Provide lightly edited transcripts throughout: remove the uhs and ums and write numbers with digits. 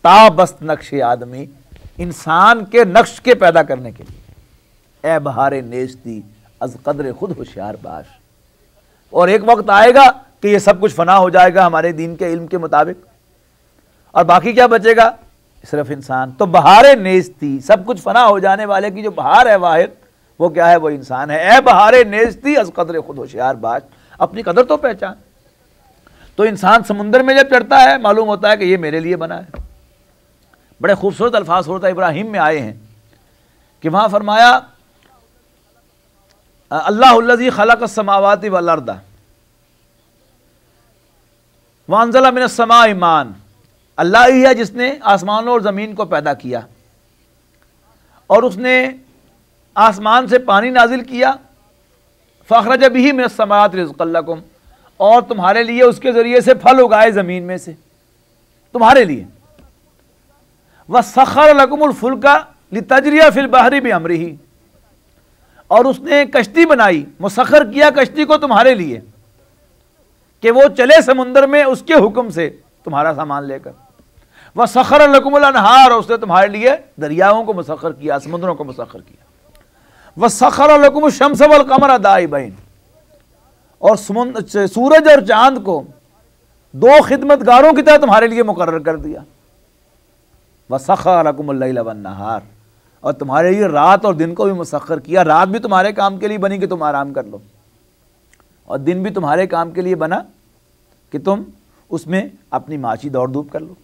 ताबस्त नक्श आदमी, इंसान के नक्श के पैदा करने के लिए। ए बहारे नेस्ती अज कदर खुद होशियार बाश। और एक वक्त आएगा कि ये सब कुछ फना हो जाएगा हमारे दीन के इल्म के मुताबिक, और बाकी क्या बचेगा? सिर्फ इंसान। तो बहारे नेस्ती, सब कुछ फना हो जाने वाले की जो बहार है वाहिद, वो क्या है? वो इंसान है। ए बहारे नेस्ती अज कदर खुद होशियार बाश, अपनी कदर तो पहचान। तो इंसान समुंदर में जब चढ़ता है मालूम होता है कि ये मेरे लिए बना है। बड़े खूबसूरत अल्फाज सूरत इब्राहिम में आए हैं कि वहां फरमाया अल्लाहुल्लज़ी खलक़स समावाति वल अर्द व अंज़ला मिनस समाई मान। अल्लाह ही है जिसने आसमानों और ज़मीन को पैदा किया और उसने आसमान से पानी नाजिल किया। फ़अख़रज बिही मिनस समावाति रिज़्क़न लकुम, और तुम्हारे लिए उसके ज़रिए से फल उगाए ज़मीन में से तुम्हारे लिए। वसख़र लकुमुल फुल्का लितजरिया फिल बहरी बिअमरिही, और उसने कश्ती बनाई, मुसख्खर किया कश्ती को तुम्हारे लिए कि वो चले समुंदर में उसके हुक्म से तुम्हारा सामान लेकर। वसख़र लकुमुल अनहार, और उसने तुम्हारे लिए दरियाओं को मुसख्खर किया, समुद्रों को मुसख्खर किया। वसख़र लकुमुश शम्स वल क़मर दाइबैन, और सूरज और चांद को दो खिदमतगारों की तरह तुम्हारे लिए मुकर्रर कर दिया। वसख़र लकुमुल लैल वन नहार, और तुम्हारे लिए रात और दिन को भी मुसख्खर किया। रात भी तुम्हारे काम के लिए बनी कि तुम आराम कर लो, और दिन भी तुम्हारे काम के लिए बना कि तुम उसमें अपनी माशी दौड़ धूप कर लो।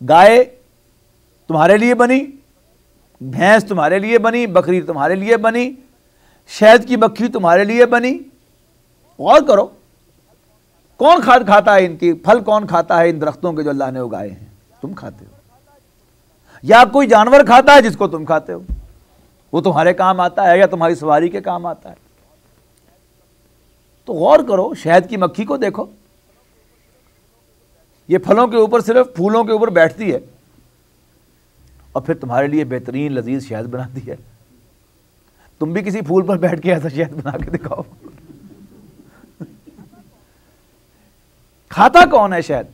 गाय तुम्हारे लिए बनी, भैंस तुम्हारे लिए बनी, बकरी तुम्हारे लिए बनी, शहद की मक्खी तुम्हारे लिए बनी। गौर करो, कौन खाद खाता है इनकी? फल कौन खाता है इन दरख्तों के जो अल्लाह ने उगाए हैं? तुम खाते हो, या कोई जानवर खाता है जिसको तुम खाते हो? वो तुम्हारे काम आता है या तुम्हारी सवारी के काम आता है? तो गौर करो, शहद की मक्खी को देखो, ये फलों के ऊपर, सिर्फ फूलों के ऊपर बैठती है और फिर तुम्हारे लिए बेहतरीन लजीज शहद बनाती है। तुम भी किसी फूल पर बैठ के ऐसा शहद बना के दिखाओ। खाता कौन है शहद?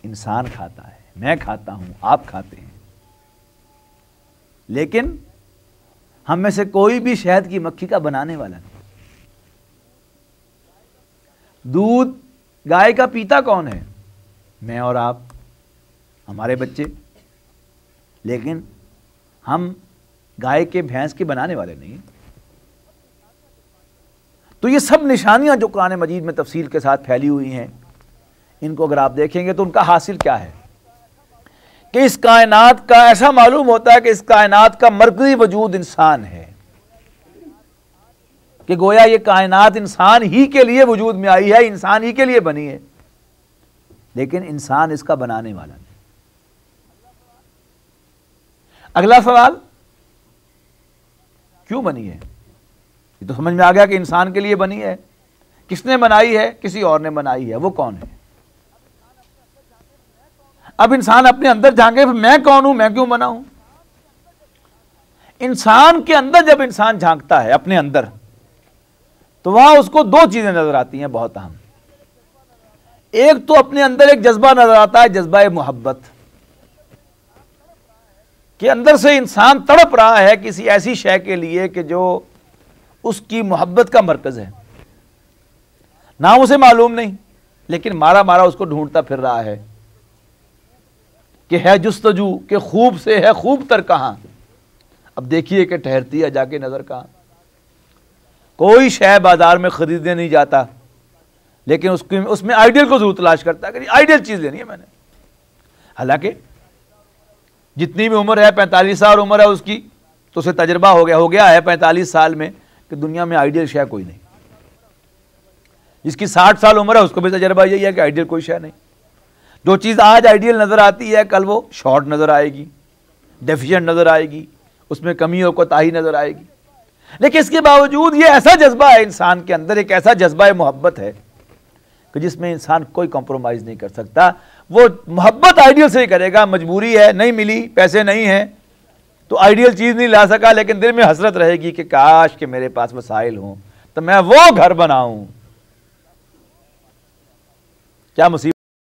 इंसान खाता है, मैं खाता हूं, आप खाते हैं। लेकिन हम में से कोई भी शहद की मक्खी का बनाने वाला नहीं। दूध गाय का पीता कौन है? मैं और आप, हमारे बच्चे। लेकिन हम गाय के, भैंस के बनाने वाले नहीं। तो ये सब निशानियां जो कुरान मजीद में तफसील के साथ फैली हुई हैं, इनको अगर आप देखेंगे तो उनका हासिल क्या है कि इस कायनात का, ऐसा मालूम होता है कि इस कायनात का मरकज़ी वजूद इंसान है, कि गोया ये कायनात इंसान ही के लिए वजूद में आई है, इंसान ही के लिए बनी है। लेकिन इंसान इसका बनाने वाला नहीं। अगला सवाल, क्यों बनी है? ये तो समझ में आ गया कि इंसान के लिए बनी है। किसने बनाई है? किसी और ने बनाई है। वो कौन है? अब इंसान अपने अंदर झांके, मैं कौन हूं, मैं क्यों बना हूं? इंसान के अंदर जब इंसान झांकता है अपने अंदर, तो वहां उसको दो चीजें नजर आती हैं बहुत अहम। एक तो अपने अंदर एक जज्बा नजर आता है, जज्बा मोहब्बत, कि अंदर से इंसान तड़प रहा है किसी ऐसी शय के लिए कि जो उसकी मोहब्बत का मरकज है। नाम उसे मालूम नहीं, लेकिन मारा मारा उसको ढूंढता फिर रहा है कि है जुस्तजू के खूब से है खूब तर कहां। अब देखिए कि ठहरती है जाके नजर कहां। कोई शय बाजार में खरीदने नहीं जाता, लेकिन उसमें आइडियल को जरूर तलाश करता है कि आइडियल चीज लेनी है मैंने। हालांकि जितनी भी उम्र है, 45 साल उम्र है उसकी, तो उसे तजर्बा हो गया है 45 साल में कि दुनिया में आइडियल शय कोई नहीं। जिसकी 60 साल उम्र है उसको भी तजर्बा यही है कि आइडियल कोई शय नहीं। जो चीज़ आज आइडियल नज़र आती है कल वो शॉर्ट नज़र आएगी, डेफिशिएंट नज़र आएगी, उसमें कमी और कोताही नज़र आएगी। लेकिन इसके बावजूद ये ऐसा जज्बा है इंसान के अंदर, एक ऐसा जज्बा मोहब्बत है कि जिसमें इंसान कोई कॉम्प्रोमाइज़ नहीं कर सकता। वो मोहब्बत आइडियल से ही करेगा। मजबूरी है, नहीं मिली, पैसे नहीं हैं, तो आइडियल चीज़ नहीं ला सका, लेकिन दिल में हसरत रहेगी कि काश कि मेरे पास वसाइल हों तो मैं वो घर बनाऊं। क्या मुसीबत